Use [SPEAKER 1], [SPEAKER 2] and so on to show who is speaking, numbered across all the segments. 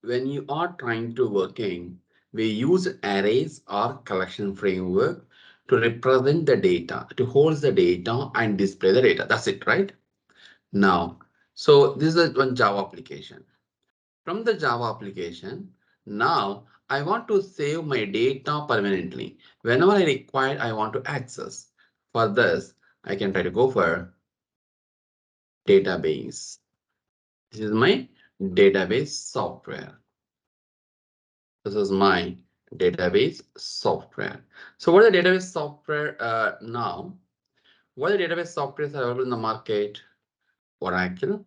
[SPEAKER 1] when you are trying to working, we use arrays or collection framework to represent the data, to hold the data and display the data. That's it, right? Now, so this is one Java application. From the Java application, now I want to save my data permanently. Whenever I require, I want to access. For this, I can try to go for database. This is my database software. This is my database software. So what is the database software now? What are the database software available in the market? Oracle,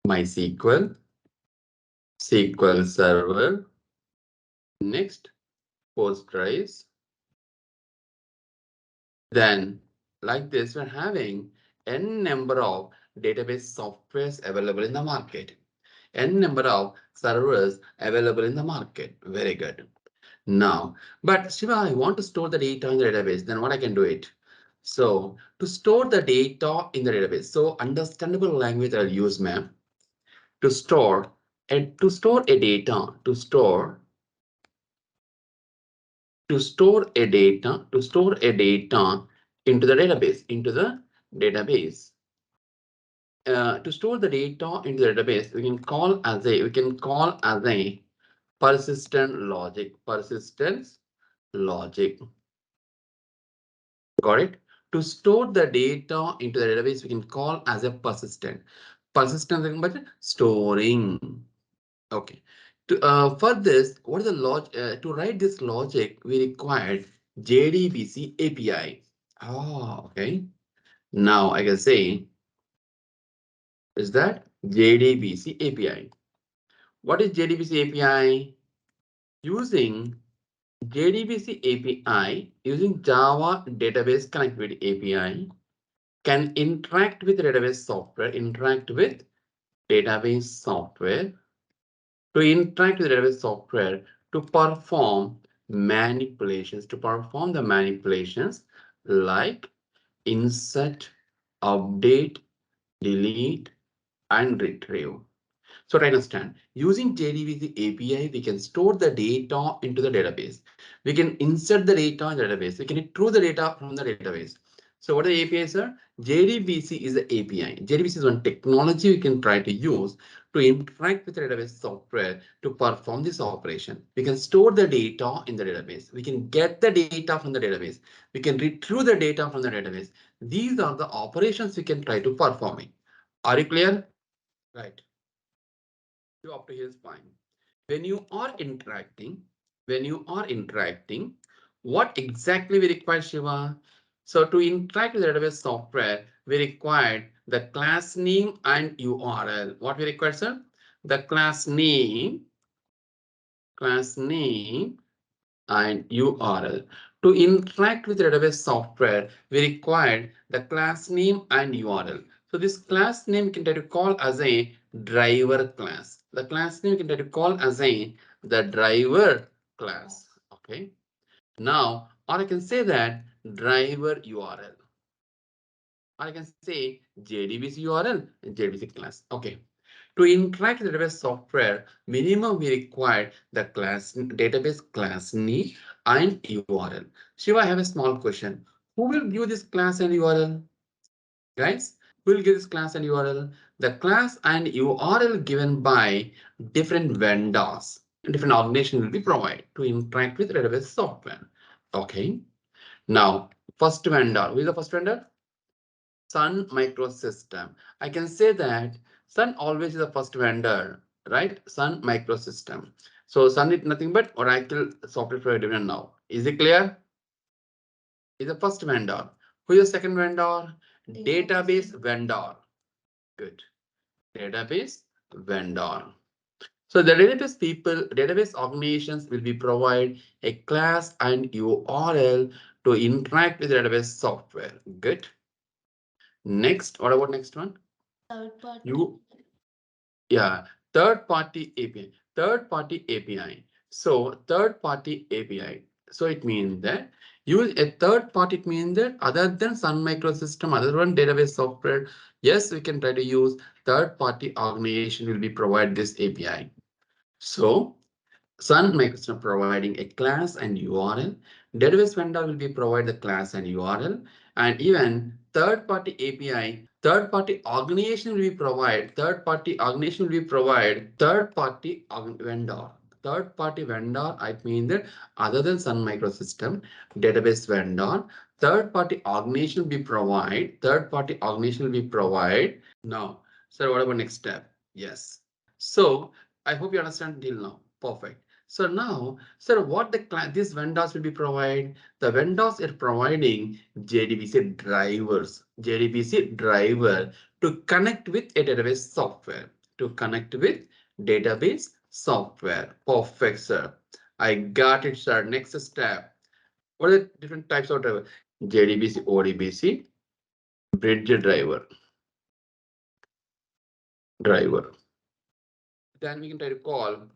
[SPEAKER 1] MySQL, SQL Server, next Postgres. Then like this, we're having n number of database softwares available in the market. N number of servers available in the market. Very good. Now, but Shiva, I want to store the data in the database. Then what I can do it? So to store the data in the database. So understandable language I'll use, ma'am. To store and to store a data, to store a data into the database. To store the data into the database, we can call as a persistence logic. Got it? To store the data into the database, we can call as a persistent, but storing. Okay. For this, what is the log? To write this logic, we required JDBC API. Oh, okay. Now I can say is that JDBC API. What is JDBC API? Using JDBC API, using Java Database Connectivity API, can interact with database software to perform the manipulations like insert, update, delete, and retrieve. So to understand, using JDBC API, we can store the data into the database. We can insert the data in the database. We can retrieve the data from the database. So what are the APIs, sir? JDBC is the API. JDBC is one technology we can try to use to interact with the database software to perform this operation. We can store the data in the database. We can get the data from the database. We can retrieve the data from the database. These are the operations we can try to perform it. Are you clear? Right. Up to here is fine. When you are interacting, what exactly we require, Shiva? So to interact with the database software, we required the class name and URL. What we require, sir? The class name and URL. To interact with the database software, we required the class name and URL. So this class name can try to call as a driver class. The class name can try to call as the driver class. Okay. Now, or I can say that driver URL. Or I can say JDBC URL and JDBC class. Okay. To interact with the database software, minimum we require the database class name and URL. Shiva, I have a small question. Who will give this class and URL? Guys, who will give this class and URL? The class and URL given by different vendors, different organizations will be provided to interact with the database software. Okay. Now, first vendor. Who is the first vendor? Sun Microsystem. I can say that Sun always is the first vendor, right? Sun Microsystem. So Sun is nothing but Oracle software provider now. Is it clear? Is the first vendor. Who is the second vendor? Database vendor. Good. Database vendor. So the database organizations will be provide a class and URL to interact with the database software. Good. Next, what about next one? Third party. Yeah, third party API. So third party API. So it means that use a third party. It means that other than Sun Microsystem, other than database software, yes, we can try to use third party organization will be provide this API. So Sun Microsoft providing a class and URL. Database vendor will be provide the class and URL, and even third-party API, third-party organization will be provide. Third-party organization will be provide third-party vendor. Third-party vendor, I mean that other than Sun Microsystem, database vendor, third-party organization will be provide. Third-party organization will be provide. Now, sir, what about next step? Yes. So I hope you understand till now. Perfect. So now, sir, what these vendors will be provide? The vendors are providing JDBC drivers, JDBC driver to connect with a database software, to connect with database software. Perfect, sir. I got it, sir. Next step. What are the different types of driver? JDBC, ODBC, bridge driver. Then we can try to call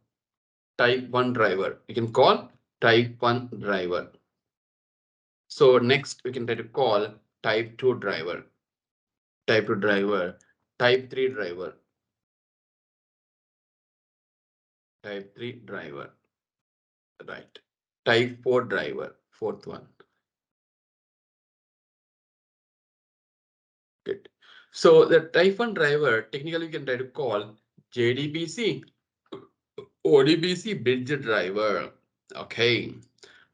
[SPEAKER 1] type 1 driver. We can call type 1 driver. So next we can try to call type 2 driver, type 2 driver, type 3 driver, type 3 driver, right. Type 4 driver, fourth one. Good. So the type 1 driver, technically we can try to call JDBC, ODBC bridge driver. Okay.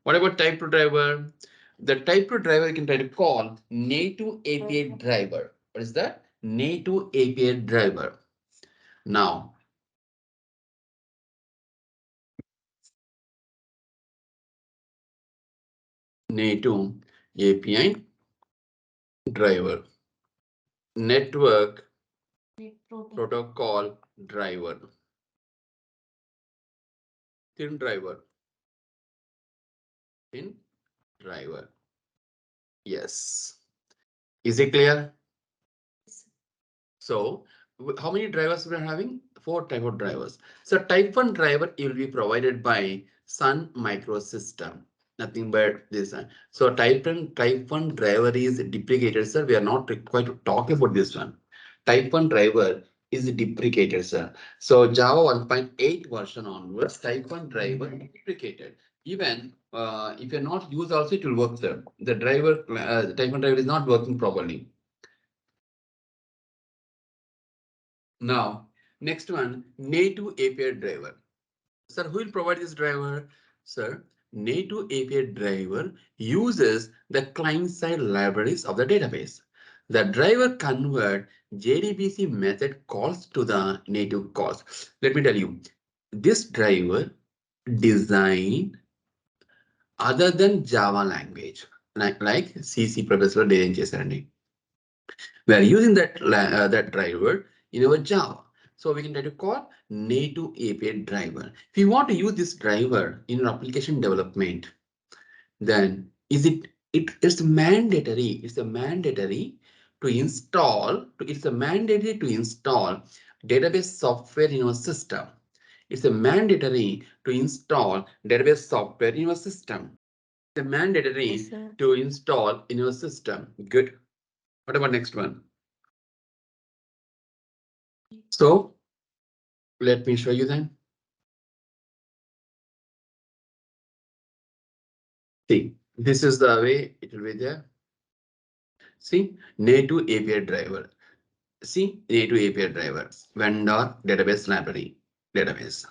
[SPEAKER 1] What about type 2 driver? The type 2 driver you can try to call native API driver. What is that? Native API driver. Now, native API driver. Network protocol driver. Thin driver. Thin driver. Yes. Is it clear? So, how many drivers we are having? Four type of drivers. So, type 1 driver will be provided by Sun Microsystem. Nothing but this. So, type 1 driver is deprecated, sir. We are not required to talk about this one. Type 1 driver is deprecated, sir. So, Java 1.8 version onwards, type 1 driver deprecated. Even if you're not used also, it will work, sir. The driver, type 1 driver is not working properly. Now, next one, native API driver. Sir, who will provide this driver? Sir, native API driver uses the client-side libraries of the database. The driver convert JDBC method calls to the native calls. Let me tell you, this driver design other than Java language, like C, C++, Django. We are using that driver in our Java. So we can try to call native API driver. If you want to use this driver in your application development, then it's mandatory. It's a mandatory to install. It's a mandatory to install database software in your system. It's a mandatory to install database software in your system. It's a mandatory yes, to install in your system. Good. What about next one? So let me show you then. See, this is the way it will be there. See, native API driver. See, native API driver, vendor database library, database.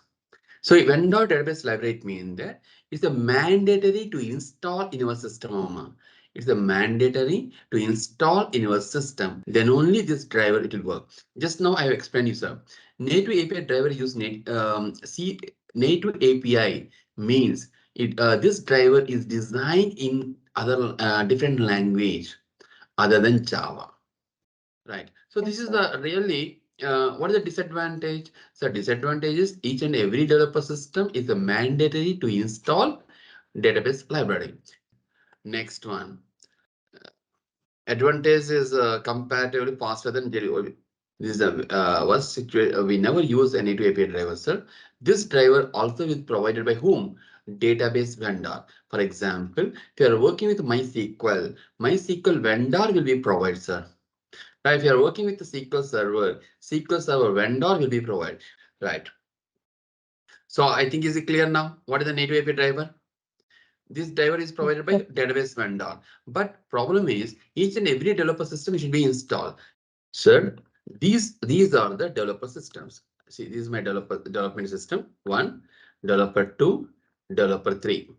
[SPEAKER 1] So vendor database library, it means that it's a mandatory to install in your system. It's a mandatory to install in your system. Then only this driver it will work. Just now I have explained you, sir. Native API driver use native API means this driver is designed in other different language other than Java. Right. So yes, this is the really what is the disadvantage? So disadvantage is each and every developer system is a mandatory to install database library. Next one. Advantage is comparatively faster than JDBC. This is was situation. We never use any API driver, sir. This driver also is provided by whom? Database vendor. For example, if you are working with MySQL vendor will be provided, sir. Now, if you are working with the SQL Server vendor will be provided, right? So I think is it clear now? What is the native API driver? This driver is provided by database vendor. But problem is each and every developer system should be installed. Sir, these are the developer systems. See, this is my development system. 1, developer 2, developer 3.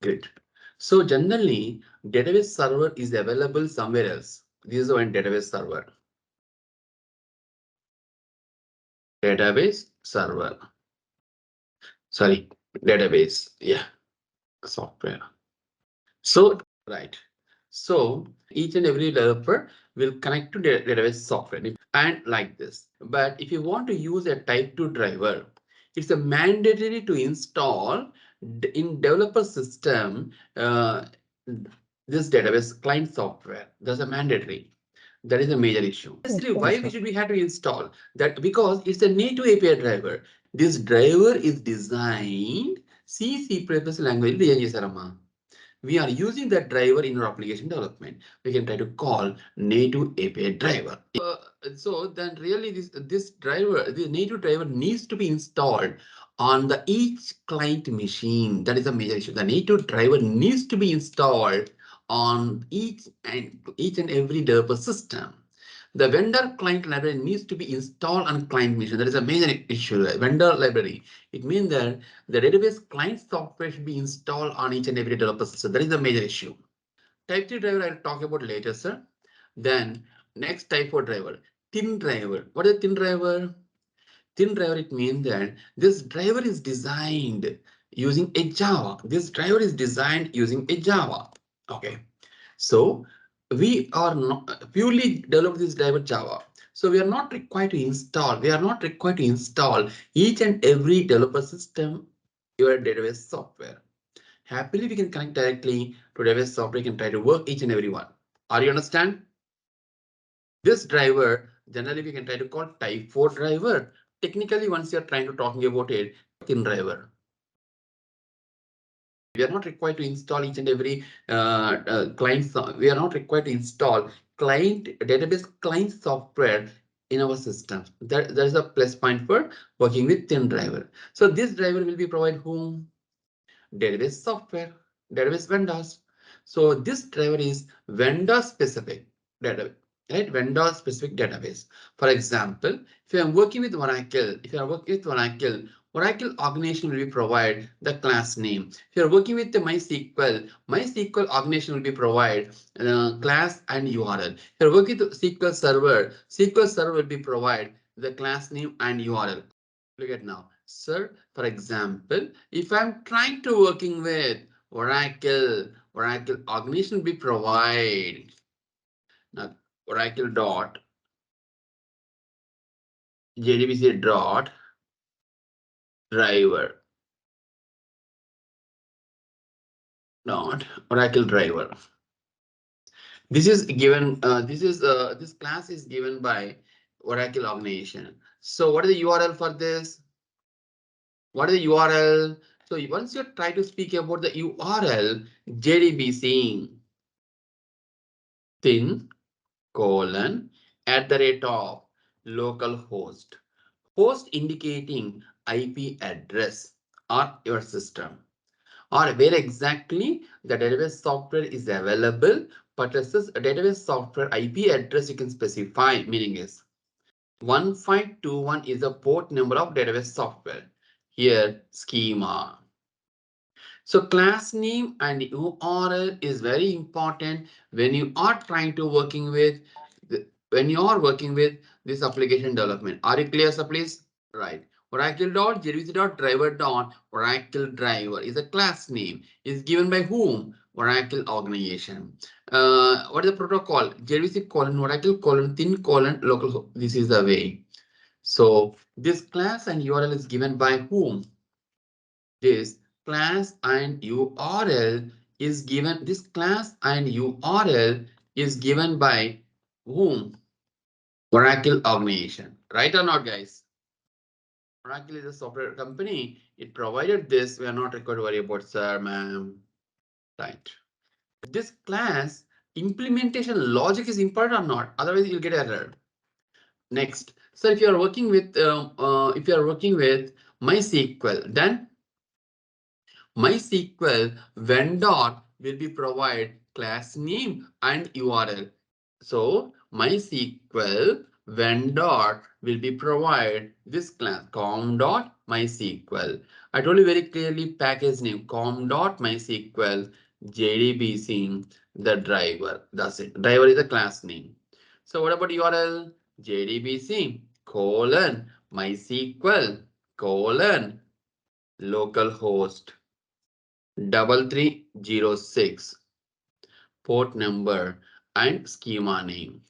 [SPEAKER 1] Great. So generally, database server is available somewhere else. This is one database server. Database server. Sorry, database. Yeah, software. So, right. So each and every developer will connect to database software and like this. But if you want to use a type 2 driver, it's a mandatory to install in developer system this database client software. That's a mandatory. That is a major issue. Honestly, why we should we have to install that? Because it's a native API driver. This driver is designed C language. We are using that driver in our application development. We can try to call native API driver. So then really this driver, the native driver needs to be installed on the each client machine. That is a major issue. The native driver needs to be installed on each and every developer system. The vendor client library needs to be installed on client machine. That is a major issue. Vendor library. It means that the database client software should be installed on each and every developer system. That is the major issue. Type 3 driver I'll talk about later, sir. Then next type 4 driver, thin driver. What is a thin driver? Thin driver, it means that this driver is designed using a Java. This driver is designed using a Java. Okay. So we are not purely developed this driver Java. So we are not required to install. We are not required to install each and every developer system your database software. Happily, we can connect directly to database software. We can try to work each and every one. Are you understand? This driver generally we can try to call type 4 driver. Technically, once you're trying to talking about it, thin driver. We are not required to install each and every client. We are not required to install client database client software in our system. That is a plus point for working with thin driver. So this driver will be provided whom? Database software, database vendors. So this driver is vendor specific database, right? Vendor specific database. For example, if you are working with Oracle, Oracle organization will be provide the class name. If you are working with the MySQL organization will be provide class and URL. If you are working with SQL Server will be provide the class name and URL. Look at now, sir. For example, if I'm trying to working with Oracle organization will be provide now Oracle dot JDBC dot driver dot Oracle driver. This is given. This class is given by Oracle organization. So what is the URL for this? What is the URL? So once you try to speak about the URL, JDBC thin colon at the rate of localhost. Host indicating IP address or your system or where exactly the database software is available. But this is a database software IP address you can specify, meaning is 1521 is the port number of database software. Here schema. So class name and URL is very important when you are trying to working with when you are working with this application development. Are you clear, sir, please? Right. Oracle driver is a class name. Is given by whom? Oracle organization. What is the protocol? JDBC colon Oracle colon thin colon local. This is the way. So this class and URL is given by whom? This class and URL is given. This class and URL is given by whom? Oracle organization. Right or not, guys? Oracle is a software company. It provided this. We are not required to worry about, sir, ma'am. Right. This class implementation logic is important or not? Otherwise, you'll get error. Next, so if you are working with MySQL. Then MySQL vendor will be provide class name and URL. So MySQL vendor will be provide this class com.mysql. I told you very clearly package name com.mysql JDBC the driver. That's it. Driver is the class name. So what about URL? JDBC colon MySQL colon localhost 3306 port number and schema name.